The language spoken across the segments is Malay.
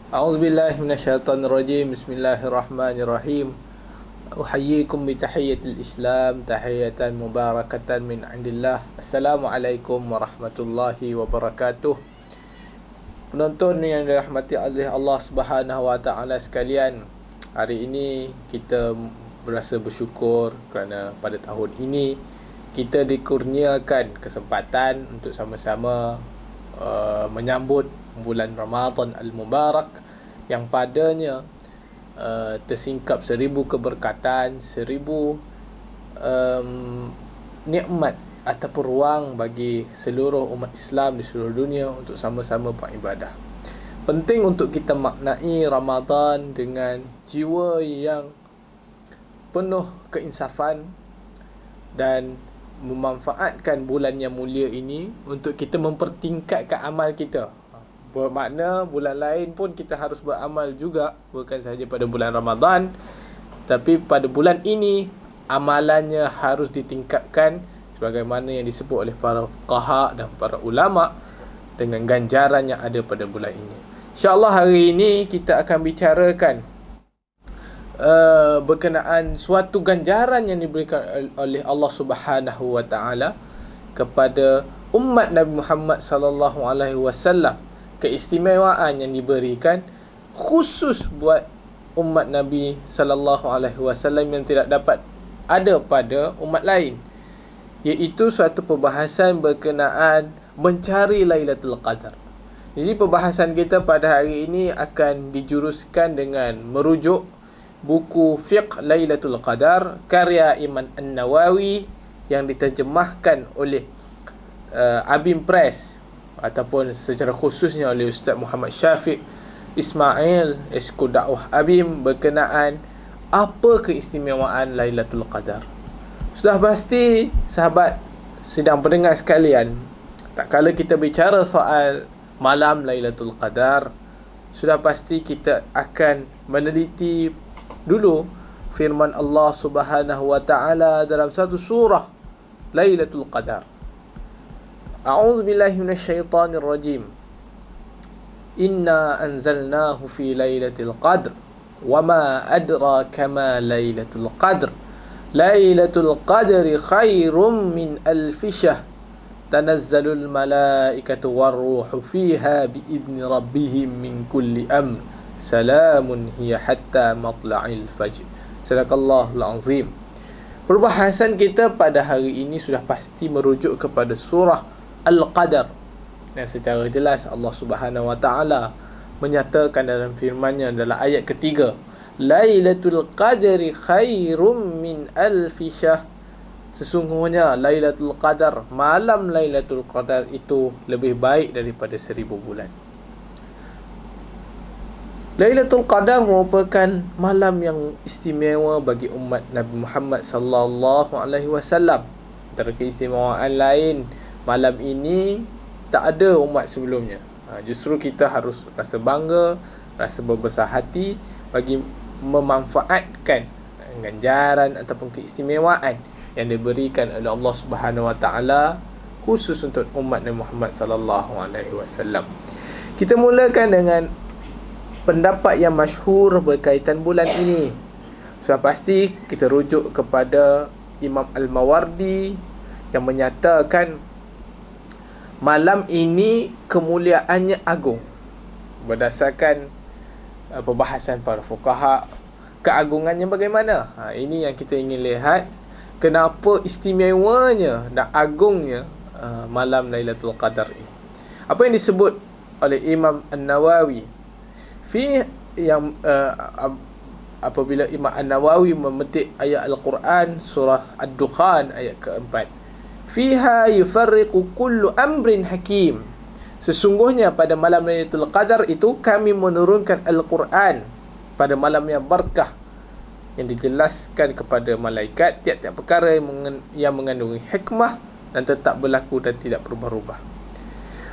A'udzubillahi minasyaitonirrajim. Bismillahirrahmanirrahim. Uhayyikum bitahiyyatil Islam, tahiyatan mubarakatan min indillah. Assalamualaikum warahmatullahi wabarakatuh. Penonton yang dirahmati oleh Allah Subhanahu wa taala sekalian, hari ini kita berasa bersyukur kerana pada tahun ini kita dikurniakan kesempatan untuk sama-sama menyambut bulan Ramadan Al-Mubarak yang padanya tersingkap 1000 keberkatan, 1000 nikmat ataupun ruang bagi seluruh umat Islam di seluruh dunia untuk sama-sama beribadah. Penting untuk kita maknai Ramadan dengan jiwa yang penuh keinsafan dan memanfaatkan bulan yang mulia ini untuk kita mempertingkatkan amal kita. Bermakna bulan lain pun kita harus beramal juga, bukan sahaja pada bulan Ramadan, tapi pada bulan ini amalannya harus ditingkatkan sebagaimana yang disebut oleh para fuqaha dan para ulama dengan ganjaran yang ada pada bulan ini. InsyaAllah hari ini kita akan bicarakan berkenaan suatu ganjaran yang diberikan oleh Allah Subhanahu wa taala kepada umat Nabi Muhammad sallallahu alaihi wasallam, keistimewaan yang diberikan khusus buat umat Nabi sallallahu alaihi wasallam yang tidak dapat ada pada umat lain, iaitu suatu perbahasan berkenaan mencari Lailatul Qadar. Jadi perbahasan kita pada hari ini akan dijuruskan dengan merujuk buku Fiqh Lailatul Qadar karya Imam An-Nawawi yang diterjemahkan oleh Abim Press ataupun secara khususnya oleh Ustaz Muhammad Syafiq Ismail Esko Dakwah Abim berkenaan apa keistimewaan Lailatul Qadar. Sudah pasti sahabat sedang pendengar sekalian, tak kala kita bicara soal malam Lailatul Qadar, sudah pasti kita akan meneliti dulu firman Allah Subhanahu wa taala dalam satu surah Lailatul Qadar. A'udzu billahi minasyaitonir rajim. Inna anzalnahu fi lailatul qadr wama adraka ma lailatul qadr. Lailatul qadri khairum min alf syahr. Tanazzalul malaikatu warruhu fiha biidzni rabbihim min kulli amr. Salamun hiya hatta matla'il fajr. Sadaqallahul azim. Perbahasan kita pada hari ini sudah pasti merujuk kepada surah Al-Qadar, yang secara jelas Allah Subhanahu wa taala menyatakan dalam firman-Nya dalam ayat ketiga, Lailatul Qadri khairum min alfi syahr. Sesungguhnya Lailatul Qadar, malam Lailatul Qadar itu lebih baik daripada 1000 bulan. Lailatul Qadar merupakan malam yang istimewa bagi umat Nabi Muhammad sallallahu alaihi wasallam. Antara keistimewaan lain, malam ini tak ada umat sebelumnya. Justru kita harus rasa bangga, rasa berbesar hati bagi memanfaatkan ganjaran ataupun keistimewaan yang diberikan oleh Allah Subhanahu wa taala khusus untuk umat Nabi Muhammad sallallahu alaihi wasallam. Kita mulakan dengan pendapat yang masyhur berkaitan bulan ini. Sudah pasti kita rujuk kepada Imam Al-Mawardi yang menyatakan malam ini kemuliaannya agung. Berdasarkan perbahasan para fuqaha, keagungannya bagaimana? Ini yang kita ingin lihat, kenapa istimewanya dan agungnya malam Lailatul Qadar ini. Apa yang disebut oleh Imam An-Nawawi yang apabila Imam An-Nawawi memetik ayat Al-Quran surah Ad-Dukhan ayat keempat, fiha yufarriqu kullu amrin hakim. Sesungguhnya pada malam Lailatul Qadar itu kami menurunkan Al-Quran pada malam yang berkah, yang dijelaskan kepada malaikat tiap-tiap perkara yang mengandung hikmah dan tetap berlaku dan tidak berubah-ubah.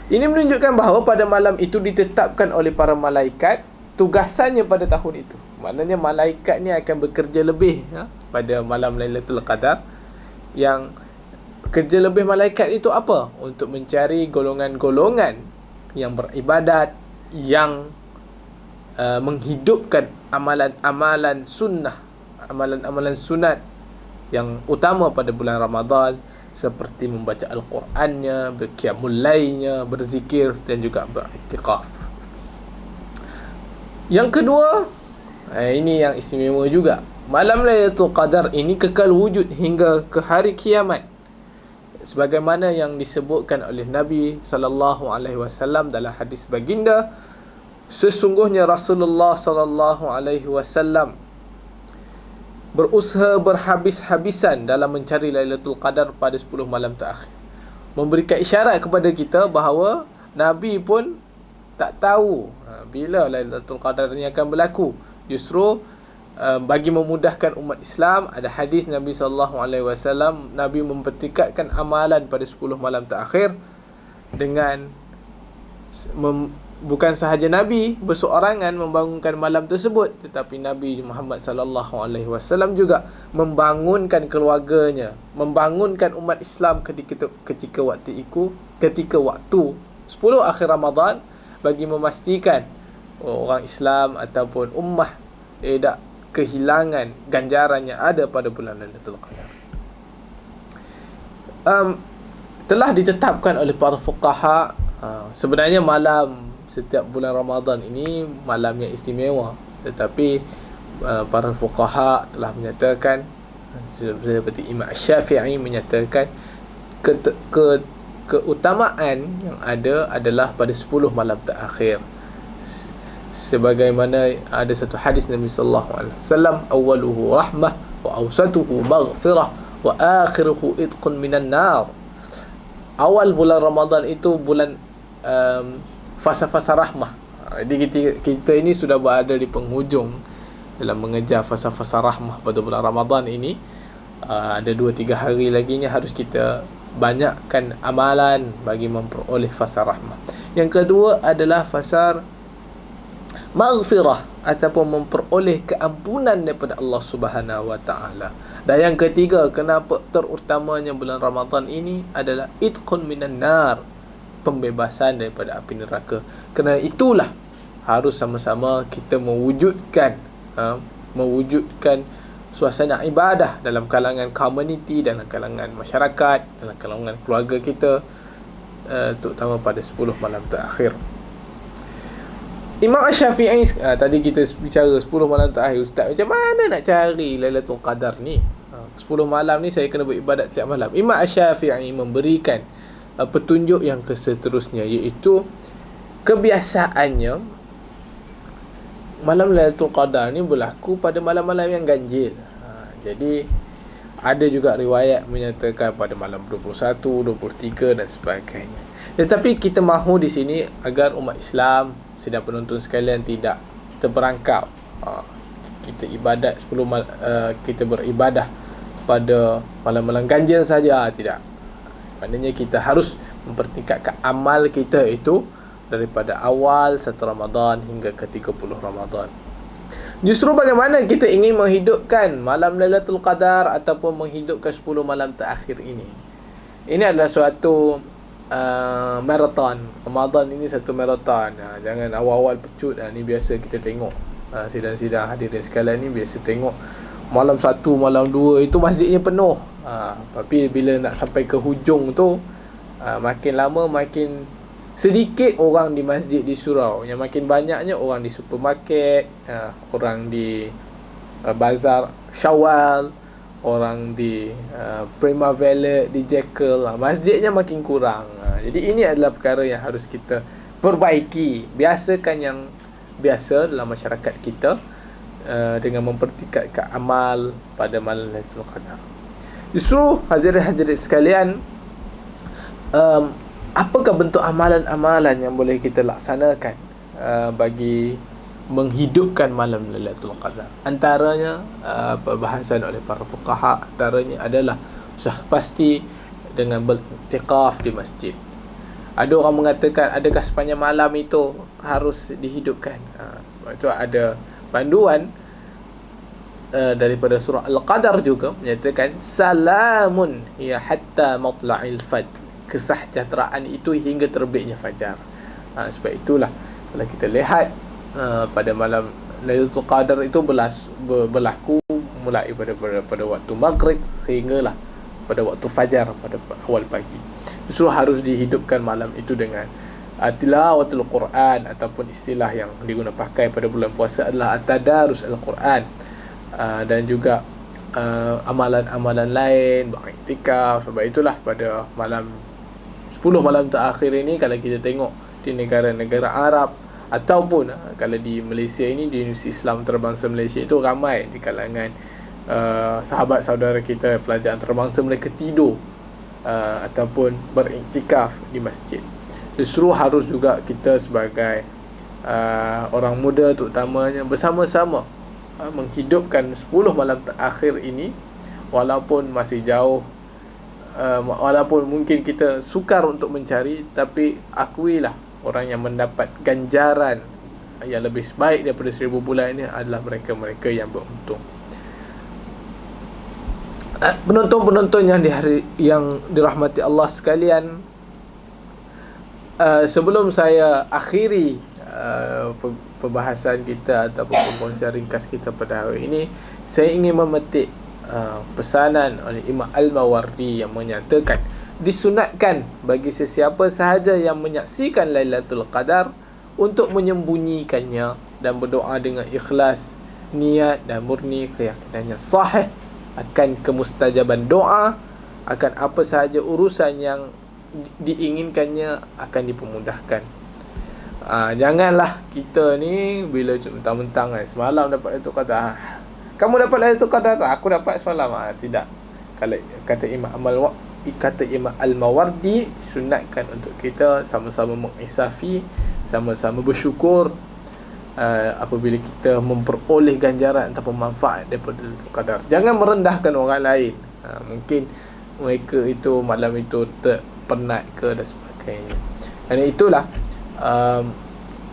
Ini menunjukkan bahawa pada malam itu ditetapkan oleh para malaikat tugasannya pada tahun itu. Maknanya malaikat ni akan bekerja lebih pada malam Lailatul Qadar. Yang kerja lebih malaikat itu apa? Untuk mencari golongan-golongan yang beribadat, yang menghidupkan amalan-amalan sunnah, amalan-amalan sunat yang utama pada bulan Ramadan, seperti membaca Al-Qurannya, berqiyamul lailnya, berzikir dan juga beriktikaf. Yang kedua, ini yang istimewa juga. Malam Lailatul Qadar ini kekal wujud hingga ke hari kiamat, sebagaimana yang disebutkan oleh Nabi sallallahu alaihi wasallam dalam hadis baginda, sesungguhnya Rasulullah sallallahu alaihi wasallam berusaha berhabis-habisan dalam mencari Lailatul Qadar pada 10 malam terakhir, memberikan isyarat kepada kita bahawa Nabi pun tak tahu bila Lailatul Qadar ini akan berlaku. Justru bagi memudahkan umat Islam, ada hadis Nabi SAW, Nabi mempertingkatkan amalan pada 10 malam terakhir dengan bukan sahaja Nabi berseorangan membangunkan malam tersebut, tetapi Nabi Muhammad SAW juga membangunkan keluarganya, membangunkan umat Islam ketika waktu 10 akhir Ramadan, bagi memastikan orang Islam ataupun ummah tidak kehilangan ganjaran yang ada pada bulan Lailatul Qadar. Telah ditetapkan oleh para fuqaha, sebenarnya malam setiap bulan Ramadan ini malam yang istimewa, tetapi para fuqaha telah menyatakan, seperti Imam Syafi'i menyatakan, keutamaan yang ada adalah pada 10 malam terakhir. Sebagaimana ada satu hadis Nabi sallallahu alaihi wasallam, awwaluhu rahmah wa awsatuhu maghfirah wa akhiruhu itqun minan nar. Awal bulan Ramadan itu bulan fasa-fasa rahmah. Jadi kita ini sudah berada di penghujung dalam mengejar fasa-fasa rahmah pada bulan Ramadan ini. Ada 2-3 hari lagi ni harus kita banyakkan amalan bagi memperoleh fasa rahmah. Yang kedua adalah fasa maghfirah, ataupun memperoleh keampunan daripada Allah Subhanahu wa taala. Dan yang ketiga, kenapa terutamanya bulan Ramadan ini adalah itqun minan nar, pembebasan daripada api neraka. Kerana itulah harus sama-sama kita mewujudkan suasana ibadah dalam kalangan komuniti, dalam kalangan masyarakat, dalam kalangan keluarga kita, terutama pada 10 malam terakhir. Imam Syafi'i, tadi kita bicara 10 malam terakhir, Ustaz, macam mana nak cari Lailatul Qadar ni? 10 malam ni saya kena beribadat setiap malam. Imam Syafi'i memberikan petunjuk yang seterusnya, iaitu kebiasaannya malam Lailatul Qadar ni berlaku pada malam-malam yang ganjil. Jadi ada juga riwayat menyatakan pada malam 21, 23 dan sebagainya. Tetapi kita mahu di sini agar umat Islam sedang penonton sekalian tidak terperangkap. Kita ibadat 10 kita beribadah pada malam-malam ganjil saja, tidak. Maknanya kita harus mempertingkatkan amal kita itu daripada awal 1 Ramadan hingga ke 30 Ramadan. Justru bagaimana kita ingin menghidupkan malam Lailatul Qadar ataupun menghidupkan 10 malam terakhir ini. Ini adalah suatu marathon. Ramadan ini satu marathon. Jangan awal-awal pecut. Ni biasa kita tengok sidang-sidang hadirin sekalian ni biasa tengok malam 1, malam 2 itu masjidnya penuh. Tapi bila nak sampai ke hujung tu, makin lama makin sedikit orang di masjid di surau. Yang makin banyaknya orang di supermarket, orang di bazar Syawal, orang di Primavera, di Jekyll. Masjidnya makin kurang. Jadi ini adalah perkara yang harus kita perbaiki. Biasakan yang biasa dalam masyarakat kita, dengan mempertingkatkan amal pada malam Lailatul Qadar. Justru hadirin-hadirin sekalian, apakah bentuk amalan-amalan yang boleh kita laksanakan bagi menghidupkan malam Lailatul Qadar? Antaranya perbahasan oleh para fuqaha, antaranya adalah pasti dengan beriktikaf di masjid. Ada orang mengatakan, adakah sepanjang malam itu harus dihidupkan? Itu ada panduan daripada surah Al-Qadar juga menyatakan, salamun ya hatta matla'il fajr, kesejahteraan itu hingga terbitnya fajar. Sebab itulah kalau kita lihat pada malam Lailatul Qadar itu berlaku mulai pada waktu maghrib sehinggalah pada waktu fajar pada awal pagi. Justru harus dihidupkan malam itu dengan tilawatul Quran, ataupun istilah yang diguna pakai pada bulan puasa adalah at-tadarus al-Quran, dan juga amalan-amalan lain, beriktikaf. Sebab itulah pada malam 10 malam terakhir ini, kalau kita tengok di negara-negara Arab ataupun kalau di Malaysia ini, di Universiti Islam Antarabangsa Malaysia itu, ramai di kalangan sahabat saudara kita pelajar antarabangsa, mereka tidur ataupun beriktikaf di masjid. Justru harus juga kita sebagai orang muda terutamanya bersama-sama menghidupkan 10 malam terakhir ini, walaupun masih jauh, walaupun mungkin kita sukar untuk mencari, tapi akuilah orang yang mendapat ganjaran yang lebih baik daripada 1000 bulan ini adalah mereka-mereka yang beruntung. Penonton-penonton yang dirahmati Allah sekalian, sebelum saya akhiri perbahasan kita ataupun perkongsian ringkas kita pada hari ini, saya ingin memetik pesanan oleh Imam Al-Mawardi yang menyatakan disunatkan bagi sesiapa sahaja yang menyaksikan Lailatul Qadar untuk menyembunyikannya dan berdoa dengan ikhlas, niat dan murni keyakinannya sahih akan kemustajaban doa, akan apa sahaja urusan yang diinginkannya akan dipermudahkan. Janganlah kita ni bila mentang-mentang semalam dapat Lailatul Qadar, kamu dapat Lailatul Qadar tak? Aku dapat semalam. Tidak. Kalau kata Imam Al-Mawardi, sunatkan untuk kita sama-sama mengisafi, sama-sama bersyukur apabila kita memperoleh ganjaran ataupun manfaat daripada Lailatul Qadar. Jangan merendahkan orang lain. Mungkin mereka itu malam itu penat ke dan sebagainya. Dan itulah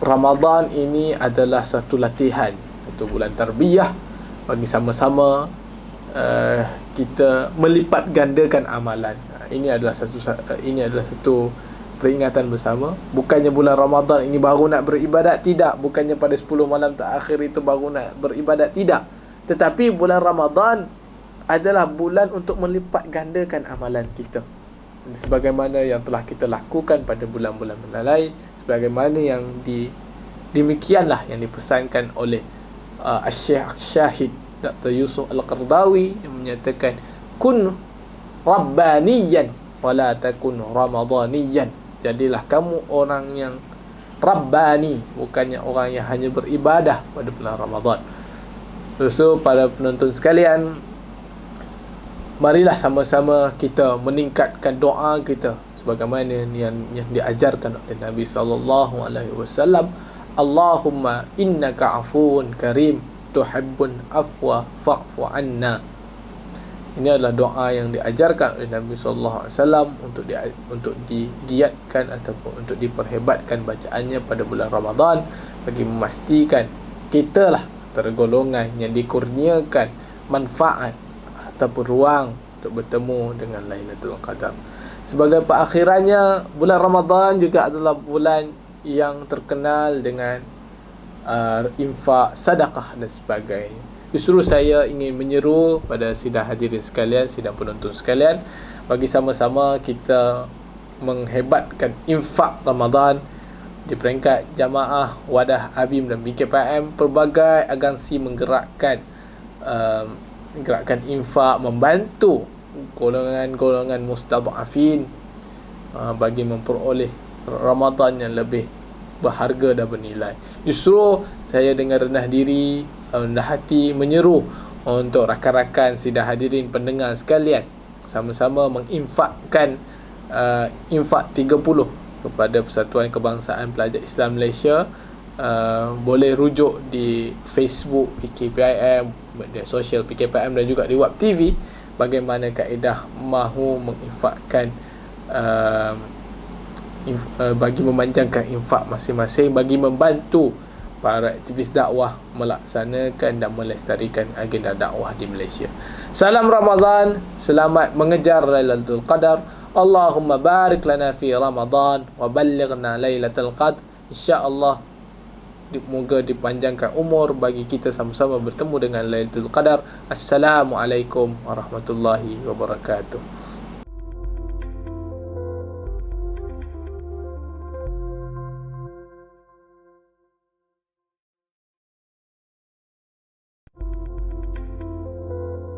Ramadan ini adalah satu latihan, satu bulan tarbiyah bagi sama-sama kita melipat gandakan amalan. Ini adalah satu peringatan bersama. Bukannya bulan Ramadan ini baru nak beribadat, tidak. Bukannya pada 10 malam terakhir itu baru nak beribadat, tidak. Tetapi bulan Ramadan adalah bulan untuk melipat gandakan amalan kita, sebagaimana yang telah kita lakukan pada bulan-bulan lain, sebagaimana yang demikianlah yang dipesankan oleh Syekh Syahid Dr. Yusuf Al-Qardawi yang menyatakan kun rabbaniyan wala takun ramadaniyan. Jadilah kamu orang yang rabbani, bukannya orang yang hanya beribadah pada bulan Ramadan. So para penonton sekalian, marilah sama-sama kita meningkatkan doa kita sebagaimana yang diajarkan oleh Nabi sallallahu alaihi wasallam. Allahumma innaka afuwun karim tuhibbun afwa fa'fu anna. Ini adalah doa yang diajarkan oleh Nabi sallallahu alaihi wasallam untuk digiatkan ataupun untuk diperhebatkan bacaannya pada bulan Ramadan, bagi memastikan kita lah tergolongan yang dikurniakan manfaat ataupun ruang untuk bertemu dengan Lailatul Qadar. Sebagai perakhirannya, bulan Ramadan juga adalah bulan yang terkenal dengan infak, sedekah dan sebagainya. Justru saya ingin menyeru pada sidang hadirin sekalian, sidang penonton sekalian, bagi sama-sama kita menghebatkan infak Ramadan di peringkat jamaah Wadah Abim dan BKPM. Pelbagai agensi menggerakkan infak, membantu golongan-golongan mustadhafin bagi memperoleh Ramadan yang lebih berharga dan bernilai. Justru saya dengan rendah diri, rendah hati menyeru untuk rakan-rakan sidang hadirin pendengar sekalian sama-sama menginfakkan infak 30 kepada Persatuan Kebangsaan Pelajar Islam Malaysia. Boleh rujuk di Facebook PKPIM, media sosial PKPIM dan juga di Web TV bagaimana kaedah mahu menginfakkan bagi memanjangkan infak masing-masing, bagi membantu para aktivis dakwah melaksanakan dan melestarikan agenda dakwah di Malaysia. Salam Ramadan, selamat mengejar Lailatul Qadar. Allahumma barik lana fi Ramadan wa ballighna Lailatul Qadr. InsyaAllah Moga dipanjangkan umur bagi kita sama-sama bertemu dengan Lailatul Qadar. Assalamualaikum warahmatullahi wabarakatuh.